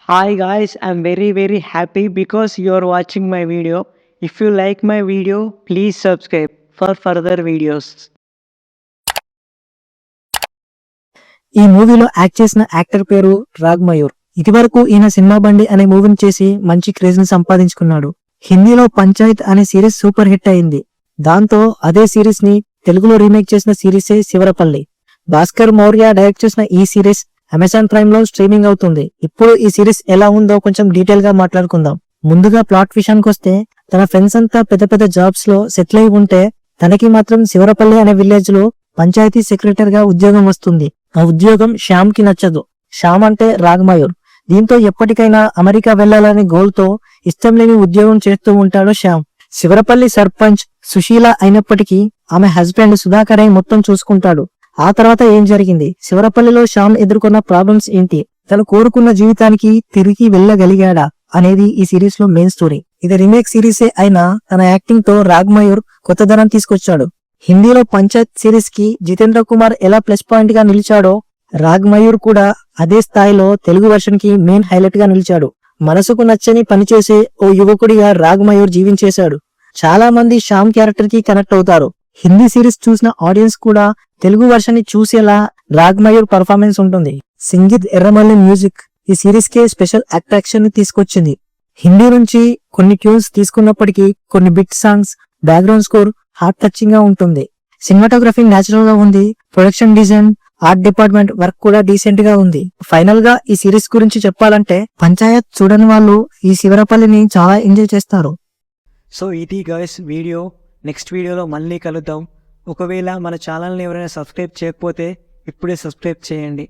Hi guys, I'm very happy because you are watching my video. If you like my video, please subscribe for further videos. ఈ మూవీలో act చేసిన actor పేరు రాగ్ మయూర్. ఇదివరకు ఈయన cinema బండి అనే మూవీని చేసి మంచి క్రేజ్ ని సంపాదించుకున్నాడు. హిందీలో పంచాయత్ అనే సిరీస్ సూపర్ హిట్ అయింది. దాంతో అదే సిరీస్ ని తెలుగులో రీమేక్ చేసిన సిరీసే శివరపల్లి. భాస్కర్ మౌర్య డైరెక్ట్ చేసిన ఈ సిరీస్ అమెజాన్ ప్రైమ్ లో స్ట్రీమింగ్ అవుతుంది. ఇప్పుడు ఈ సిరీస్ ఎలా ఉందో కొంచెం డీటెయిల్ గా మాట్లాడుకుందాం. ముందుగా ప్లాట్ విషయానికి వస్తే, తన ఫ్రెండ్స్ అంతా పెద్ద పెద్ద జాబ్స్ లో సెటిల్ అయి ఉంటే తనకి మాత్రం శివరపల్లి అనే విలేజ్ లో పంచాయతీ సెక్రటరీ గా ఉద్యోగం వస్తుంది. ఆ ఉద్యోగం శ్యామ్ కి నచ్చదు. శ్యామ్ అంటే రాగ్మయూర్. దీంతో ఎప్పటికైనా అమెరికా వెళ్లాలనే గోల్ తో ఇష్టం లేని ఉద్యోగం చేస్తూ ఉంటాడు శ్యామ్. శివరపల్లి సర్పంచ్ సుశీల అయినప్పటికీ ఆమె హస్బెండ్ సుధాకర్ అయి మొత్తం చూసుకుంటాడు. ఆ తర్వాత ఏం జరిగింది, శివరపల్లిలో శ్యామ్ ఎదుర్కొన్న ప్రాబ్లమ్స్ ఏంటి, తను కోరుకున్న జీవితానికి తిరిగి వెళ్ళగలిగాడా అనేది ఈ సిరీస్ లో మెయిన్ స్టోరీ. ఇది రీమేక్ సిరీసే అయినా తన యాక్టింగ్ తో రాగ్మయూర్ కొత్తదనం తీసుకొచ్చాడు. హిందీలో పంచాయత్ సిరీస్ కి జితేంద్ర కుమార్ ఎలా ప్లస్ పాయింట్ గా నిలిచాడో, రాగ్మయూర్ కూడా అదే స్థాయిలో తెలుగు వర్షన్ కి మెయిన్ హైలైట్ గా నిలిచాడు. మనసుకు నచ్చని పనిచేసే ఓ యువకుడిగా రాగ్మయూర్ జీవించేశాడు. చాలా మంది శ్యామ్ క్యారెక్టర్ కి కనెక్ట్ అవుతారు. హిందీ సిరీస్ చూసిన ఆడియన్స్ కూడా తెలుగు వర్షన్ ని చూసేలా రాగ్మయూర్ పర్ఫార్మెన్స్ ఉంటుంది. సంగీత్ ఎర్రమల్లి మ్యూజిక్ ఈ సిరీస్ కే స్పెషల్ అట్రాక్షన్ ని తీసుకొచ్చింది. హిందీ నుంచి కొన్ని ట్యూన్స్ తీసుకున్నప్పటికీ కొన్ని bit songs, background score heart touching గా ఉంటుంది. సినిమాటోగ్రఫీ నేచురల్ గా ఉంది. Production design, art department work కూడా డీసెంట్ గా ఉంది. ఫైనల్ గా ఈ సిరీస్ గురించి చెప్పాలంటే, పంచాయత్ చూడని వాళ్ళు ఈ శివరపల్లిని చాలా ఎంజాయ్ చేస్తారు. సో ఇది గైస్ వీడియో. నెక్స్ట్ వీడియోలో మళ్ళీ కలుద్దాం. ఒకవేళ మన ఛానల్ని ఎవరైనా సబ్స్క్రైబ్ చేయకపోతే ఇప్పుడే సబ్స్క్రైబ్ చేయండి.